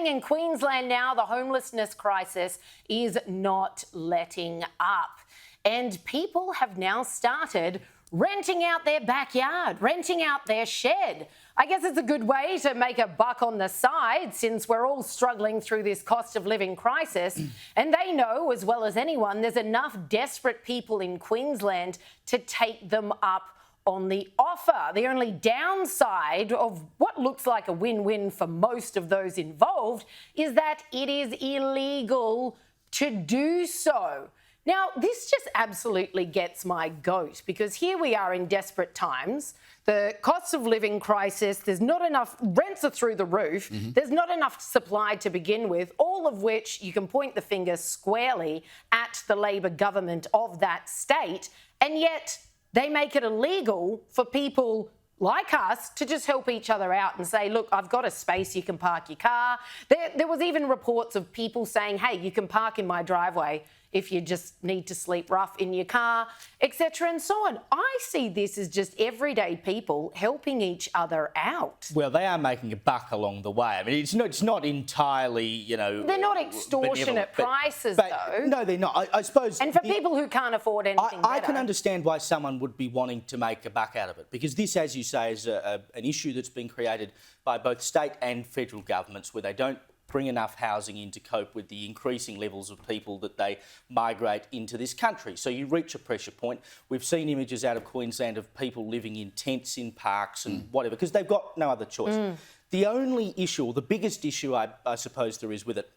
happening in Queensland now. The homelessness crisis is not letting up. And people have now started renting out their backyard, renting out their shed. I guess it's a good way to make a buck on the side since we're all struggling through this cost of living crisis. And they know as well as anyone there's enough desperate people in Queensland to take them up on the offer. The only downside of what looks like a win-win for most of those involved is that it is illegal to do so. Now, this just absolutely gets my goat because here we are in desperate times. The cost of living crisis, there's not enough, rents are through the roof. There's not enough supply to begin with, all of which you can point the finger squarely at the Labor government of that state. And yet they make it illegal for people like us to just help each other out and say, look, I've got a space, you can park your car. There was even reports of people saying, hey, you can park in my driveway if you just need to sleep rough in your car, etc. and so on. I see this as just everyday people helping each other out. Well, they are making a buck along the way. I mean, it's not entirely, you know... They're not extortionate prices, though. No, they're not. I suppose... And for people who can't afford anything I can understand why someone would be wanting to make a buck out of it, because this, as you say, is an issue that's been created by both state and federal governments where they don't bring enough housing in to cope with the increasing levels of people that they migrate into this country. So you reach a pressure point. We've seen images out of Queensland of people living in tents in parks and whatever, because they've got no other choice. The only issue, or the biggest issue I suppose there is with it,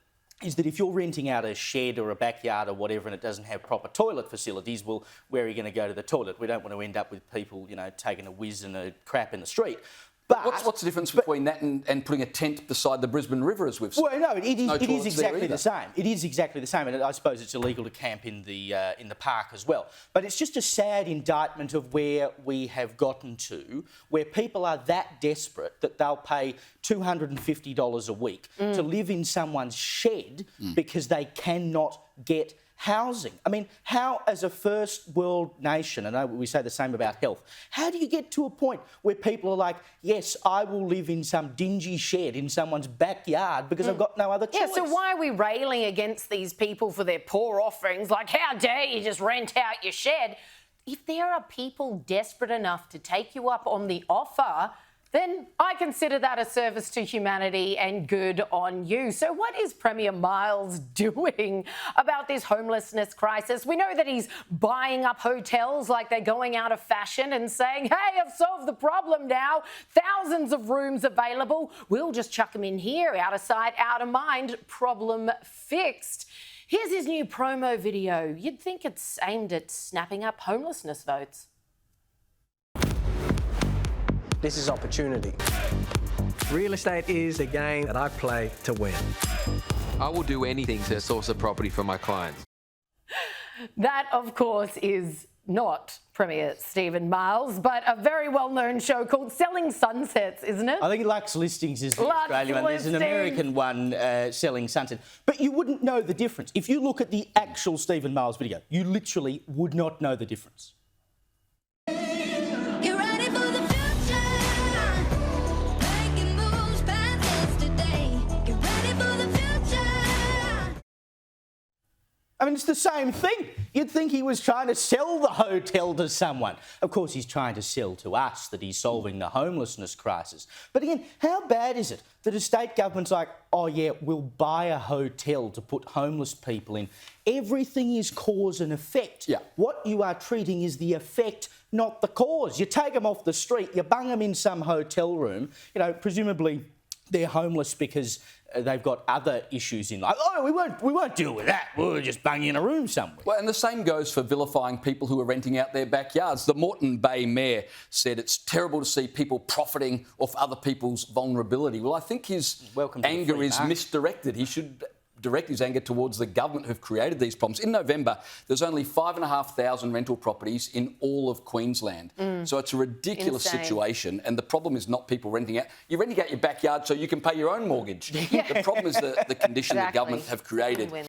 is that if you're renting out a shed or a backyard or whatever and it doesn't have proper toilet facilities, well, where are you going to go to the toilet? We don't want to end up with people, you know, taking a whiz and a crap in the street. But what's the difference between that and putting a tent beside the Brisbane River, as we've seen? Well, no, it is exactly the same. It is exactly the same, and I suppose it's illegal to camp in the park as well. But it's just a sad indictment of where we have gotten to, where people are that desperate that they'll pay $250 a week to live in someone's shed because they cannot get housing. I mean, how, as a first world nation, and I know we say the same about health, how do you get to a point where people are like, yes, I will live in some dingy shed in someone's backyard because I've got no other choice? Yeah, so why are we railing against these people for their poor offerings? Like, how dare you just rent out your shed? If there are people desperate enough to take you up on the offer, then I consider that a service to humanity and good on you. So what is Premier Miles doing about this homelessness crisis? We know that he's buying up hotels like they're going out of fashion and saying, hey, I've solved the problem now. Thousands of rooms available. We'll just chuck them in here. Out of sight, out of mind. Problem fixed. Here's his new promo video. You'd think it's aimed at snapping up homelessness votes. This is opportunity. Real estate is a game that I play to win. I will do anything to source a property for my clients. That, of course, is not Premier Stephen Miles, but a very well-known show called Selling Sunsets, isn't it? I think Lux Listings is the Australian one. There's an American one, Selling Sunset. But you wouldn't know the difference. If you look at the actual Stephen Miles video, you literally would not know the difference. I mean, it's the same thing. You'd think he was trying to sell the hotel to someone. Of course, he's trying to sell to us that he's solving the homelessness crisis. But again, how bad is it that a state government's like, oh yeah, we'll buy a hotel to put homeless people in? Everything is cause and effect. Yeah. What you are treating is the effect, not the cause. You take them off the street, you bung them in some hotel room, you know, presumably they're homeless because they've got other issues in life. Oh, we won't deal with that. We'll just bang you in a room somewhere. Well, and the same goes for vilifying people who are renting out their backyards. The Moreton Bay Mayor said it's terrible to see people profiting off other people's vulnerability. Well, I think his anger is misdirected. He should direct his anger towards the government who've created these problems. In November, there's only 5,500 rental properties in all of Queensland. So it's a ridiculous situation. And the problem is not people renting out. You're renting out your backyard so you can pay your own mortgage. The problem is the condition the government have created.